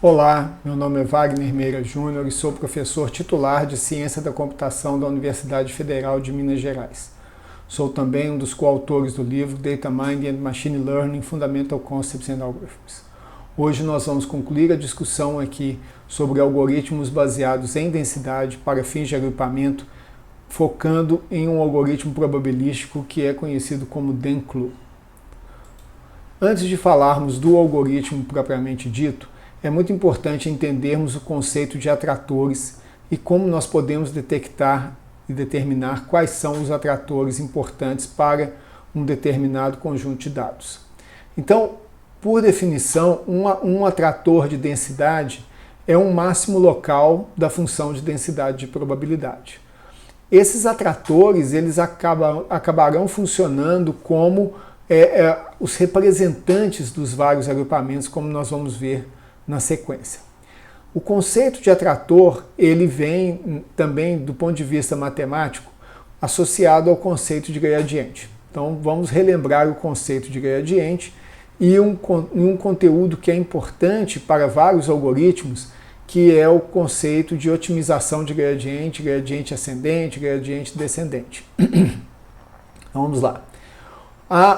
Olá, meu nome é Wagner Meira Júnior e sou professor titular de Ciência da Computação da Universidade Federal de Minas Gerais. Sou também um dos coautores do livro Data Mining and Machine Learning Fundamental Concepts and Algorithms. Hoje nós vamos concluir a discussão aqui sobre algoritmos baseados em densidade para fins de agrupamento, focando em um algoritmo probabilístico que é conhecido como DENCLU. Antes de falarmos do algoritmo propriamente dito, é muito importante entendermos o conceito de atratores e como nós podemos detectar e determinar quais são os atratores importantes para um determinado conjunto de dados. Então, por definição, um atrator de densidade é um máximo local da função de densidade de probabilidade. Esses atratores eles acabarão funcionando como os representantes dos vários agrupamentos, como nós vamos ver na sequência. O conceito de atrator ele vem também do ponto de vista matemático associado ao conceito de gradiente. Então vamos relembrar o conceito de gradiente e um conteúdo que é importante para vários algoritmos, que é o conceito de otimização de gradiente, gradiente ascendente, gradiente descendente. Então vamos lá.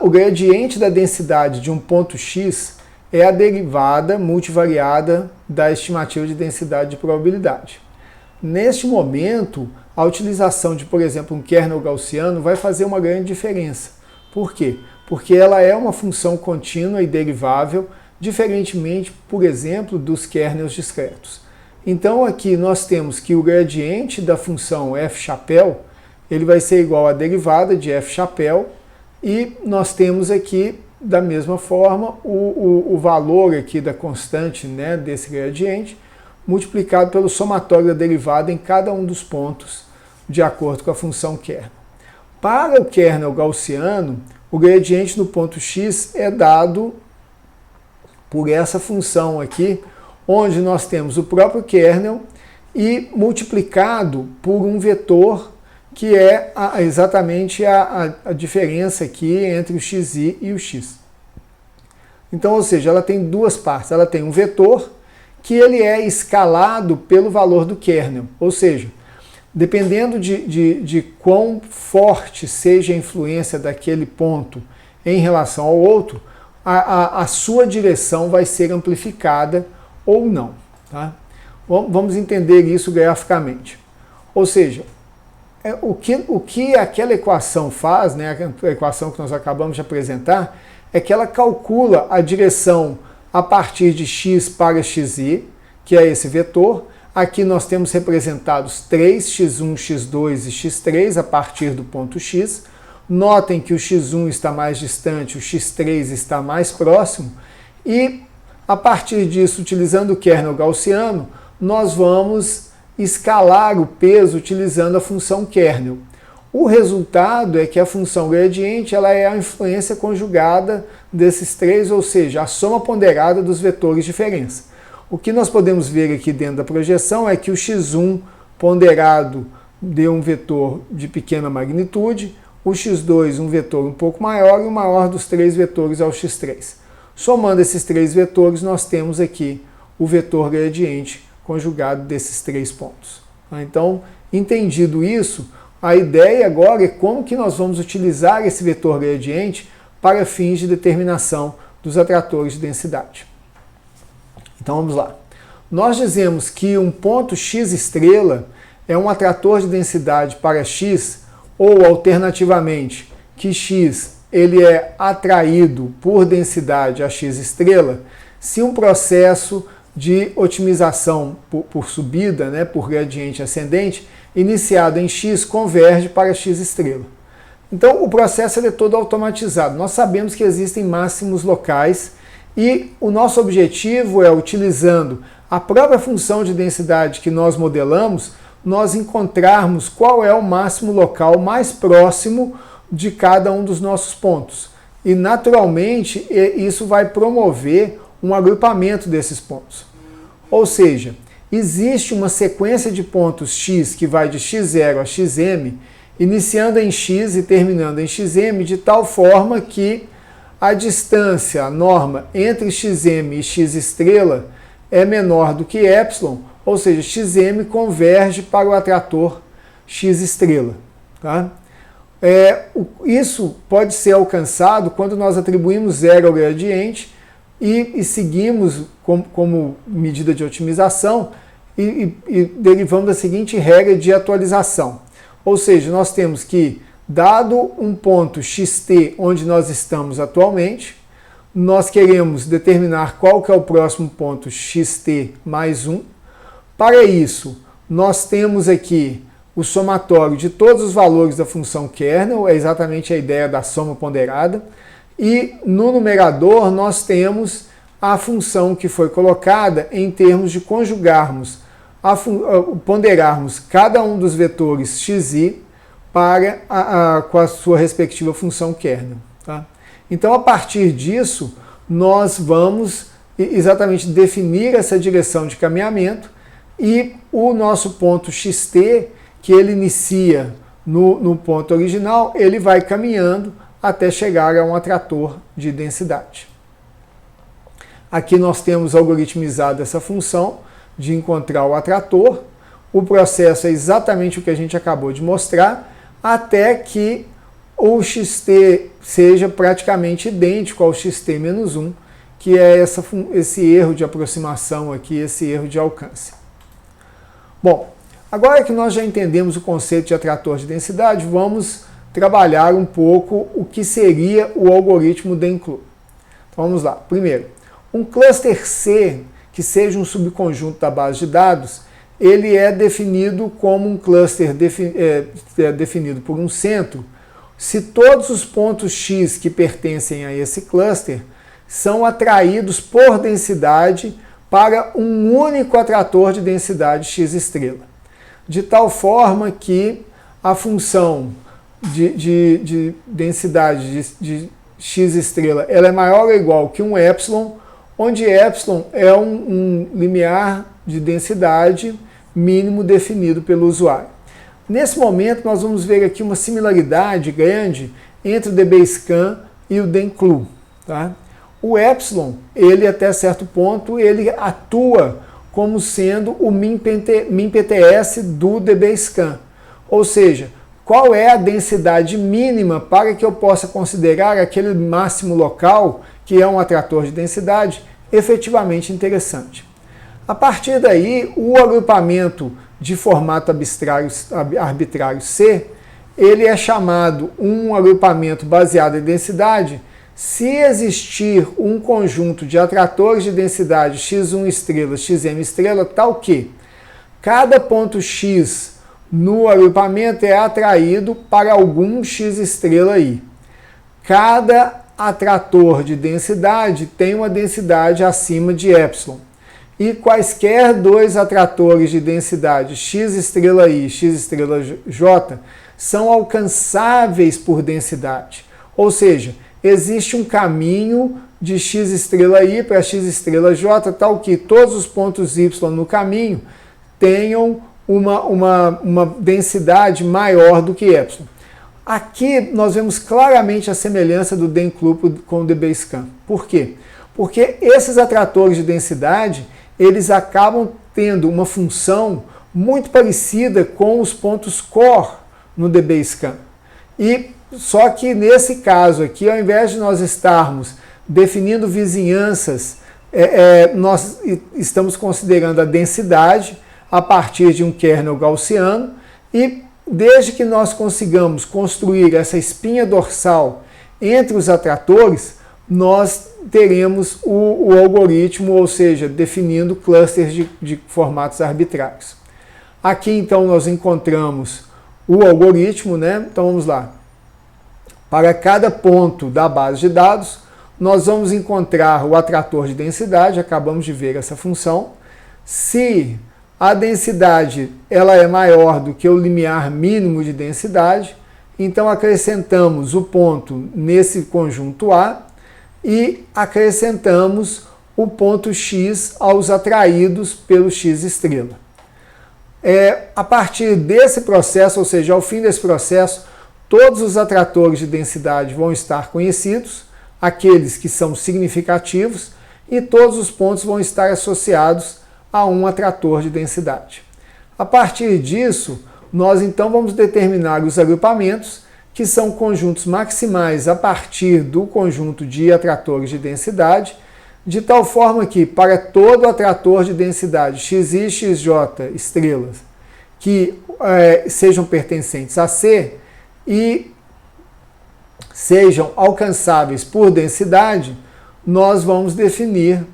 O gradiente da densidade de um ponto x é a derivada multivariada da estimativa de densidade de probabilidade. Neste momento, a utilização de, por exemplo, um kernel gaussiano vai fazer uma grande diferença. Por quê? Porque ela é uma função contínua e derivável, diferentemente, por exemplo, dos kernels discretos. Então aqui nós temos que o gradiente da função f-chapéu ele vai ser igual à derivada de f-chapéu e nós temos aqui da mesma forma o valor aqui da constante, né, desse gradiente multiplicado pelo somatório da derivada em cada um dos pontos de acordo com a função kernel. Para o kernel gaussiano, o gradiente no ponto x é dado por essa função aqui, onde nós temos o próprio kernel e multiplicado por um vetor que é exatamente a diferença aqui entre o xi e o x. Então, ou seja, ela tem duas partes. Ela tem um vetor que ele é escalado pelo valor do kernel. Ou seja, dependendo de quão forte seja a influência daquele ponto em relação ao outro, a sua direção vai ser amplificada ou não. Tá? Vamos entender isso graficamente. Ou seja, o que aquela equação faz, né, a equação que nós acabamos de apresentar, é que ela calcula a direção a partir de x para xi, que é esse vetor. Aqui nós temos representados 3, x1, x2 e x3 a partir do ponto x. Notem que o x1 está mais distante, o x3 está mais próximo. E a partir disso, utilizando o kernel gaussiano, nós vamos escalar o peso utilizando a função kernel. O resultado é que a função gradiente ela é a influência conjugada desses três, ou seja, a soma ponderada dos vetores de diferença. O que nós podemos ver aqui dentro da projeção é que o x1 ponderado deu um vetor de pequena magnitude, o x2 um vetor um pouco maior e o maior dos três vetores é o x3. Somando esses três vetores, nós temos aqui o vetor gradiente conjugado desses três pontos. Então, entendido isso, a ideia agora é como que nós vamos utilizar esse vetor gradiente para fins de determinação dos atratores de densidade. Então vamos lá. Nós dizemos que um ponto x estrela é um atrator de densidade para x, ou alternativamente, que x ele é atraído por densidade a x estrela, se um processo de otimização por subida, né, por gradiente ascendente, iniciado em x, converge para x estrela. Então o processo é todo automatizado. Nós sabemos que existem máximos locais e o nosso objetivo é, utilizando a própria função de densidade que nós modelamos, nós encontrarmos qual é o máximo local mais próximo de cada um dos nossos pontos. E naturalmente isso vai promover um agrupamento desses pontos. Ou seja, existe uma sequência de pontos x que vai de x0 a xm, iniciando em x e terminando em xm, de tal forma que a distância, a norma entre xm e x estrela, é menor do que epsilon, ou seja, xm converge para o atrator x estrela. Tá? Isso pode ser alcançado quando nós atribuímos zero ao gradiente e seguimos como medida de otimização e derivamos da seguinte regra de atualização. Ou seja, nós temos que, dado um ponto xt onde nós estamos atualmente, nós queremos determinar qual que é o próximo ponto xt mais 1. Para isso, nós temos aqui o somatório de todos os valores da função kernel, é exatamente a ideia da soma ponderada, e no numerador nós temos a função que foi colocada em termos de conjugarmos, ponderarmos cada um dos vetores xi com a sua respectiva função kernel. Tá? Então, a partir disso, nós vamos exatamente definir essa direção de caminhamento e o nosso ponto xt, que ele inicia no ponto original, ele vai caminhando até chegar a um atrator de densidade. Aqui nós temos algoritmizado essa função de encontrar o atrator. O processo é exatamente o que a gente acabou de mostrar, até que o xt seja praticamente idêntico ao xt menos 1, que é esse erro de aproximação aqui, esse erro de alcance. Bom, agora que nós já entendemos o conceito de atrator de densidade, vamos trabalhar um pouco o que seria o algoritmo Denkloof. Então vamos lá. Primeiro, um cluster C que seja um subconjunto da base de dados, ele é definido como um cluster definido por um centro, se todos os pontos X que pertencem a esse cluster são atraídos por densidade para um único atrator de densidade x estrela. De tal forma que a função de densidade de x estrela ela é maior ou igual que um epsilon, onde epsilon é um limiar de densidade mínimo definido pelo usuário. Nesse momento, nós vamos ver aqui uma similaridade grande entre o DBSCAN e o Denkloof. Tá? O epsilon, ele até certo ponto, ele atua como sendo o min-PTS do DBSCAN. Ou seja, qual é a densidade mínima para que eu possa considerar aquele máximo local, que é um atrator de densidade, efetivamente interessante. A partir daí, o agrupamento de formato arbitrário C, ele é chamado um agrupamento baseado em densidade se existir um conjunto de atratores de densidade x1 estrela, xm estrela, tal que cada ponto x no agrupamento é atraído para algum x estrela i. Cada atrator de densidade tem uma densidade acima de epsilon. E quaisquer dois atratores de densidade x estrela i e x estrela j são alcançáveis por densidade. Ou seja, existe um caminho de x estrela i para x estrela j, tal que todos os pontos y no caminho tenham uma densidade maior do que epsilon. Aqui nós vemos claramente a semelhança do Denkloof com o DBSCAN. Por quê? Porque esses atratores de densidade eles acabam tendo uma função muito parecida com os pontos core no DBSCAN. E só que nesse caso aqui, ao invés de nós estarmos definindo vizinhanças, nós estamos considerando a densidade a partir de um kernel gaussiano e desde que nós consigamos construir essa espinha dorsal entre os atratores, nós teremos o algoritmo, ou seja, definindo clusters de formatos arbitrários. Aqui, então, nós encontramos o algoritmo, né? Então, vamos lá. Para cada ponto da base de dados, nós vamos encontrar o atrator de densidade, acabamos de ver essa função. Se a densidade ela é maior do que o limiar mínimo de densidade, então acrescentamos o ponto nesse conjunto A, e acrescentamos o ponto x aos atraídos pelo x estrela. A partir desse processo, ou seja, ao fim desse processo, todos os atratores de densidade vão estar conhecidos, aqueles que são significativos, e todos os pontos vão estar associados a um atrator de densidade. A partir disso, nós então vamos determinar os agrupamentos, que são conjuntos maximais a partir do conjunto de atratores de densidade, de tal forma que para todo atrator de densidade xi, xj estrelas que sejam pertencentes a C e sejam alcançáveis por densidade, nós vamos definir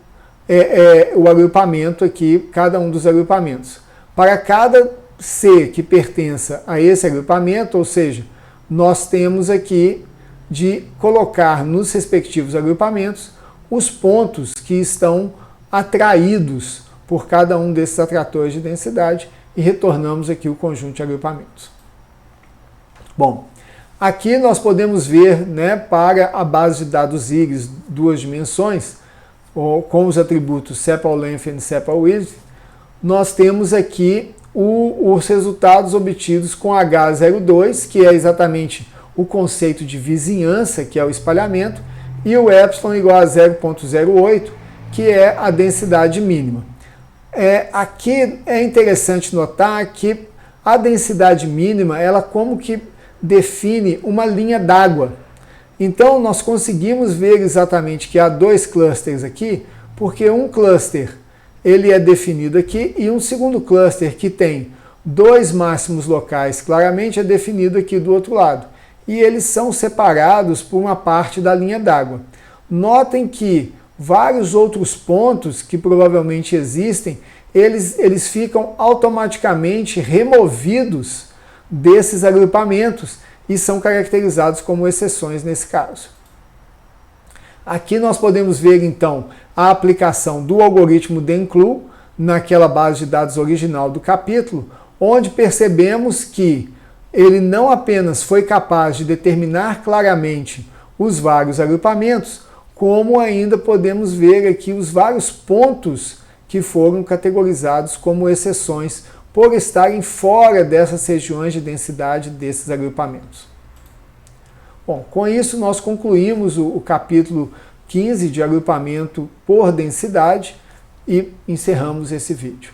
o agrupamento aqui, cada um dos agrupamentos. Para cada C que pertença a esse agrupamento, ou seja, nós temos aqui de colocar nos respectivos agrupamentos os pontos que estão atraídos por cada um desses atratores de densidade e retornamos aqui o conjunto de agrupamentos. Bom, aqui nós podemos ver, né, para a base de dados IGRES duas dimensões, com os atributos sepal length e sepal width, nós temos aqui os resultados obtidos com H02, que é exatamente o conceito de vizinhança, que é o espalhamento, e o epsilon igual a 0,08, que é a densidade mínima. Aqui é interessante notar que a densidade mínima, ela como que define uma linha d'água. Então, nós conseguimos ver exatamente que há dois clusters aqui, porque um cluster ele é definido aqui e um segundo cluster que tem dois máximos locais claramente é definido aqui do outro lado. E eles são separados por uma parte da linha d'água. Notem que vários outros pontos que provavelmente existem, eles ficam automaticamente removidos desses agrupamentos e são caracterizados como exceções nesse caso. Aqui nós podemos ver então a aplicação do algoritmo DENCLU naquela base de dados original do capítulo, onde percebemos que ele não apenas foi capaz de determinar claramente os vários agrupamentos, como ainda podemos ver aqui os vários pontos que foram categorizados como exceções por estarem fora dessas regiões de densidade desses agrupamentos. Bom, com isso nós concluímos o capítulo 15 de agrupamento por densidade e encerramos esse vídeo.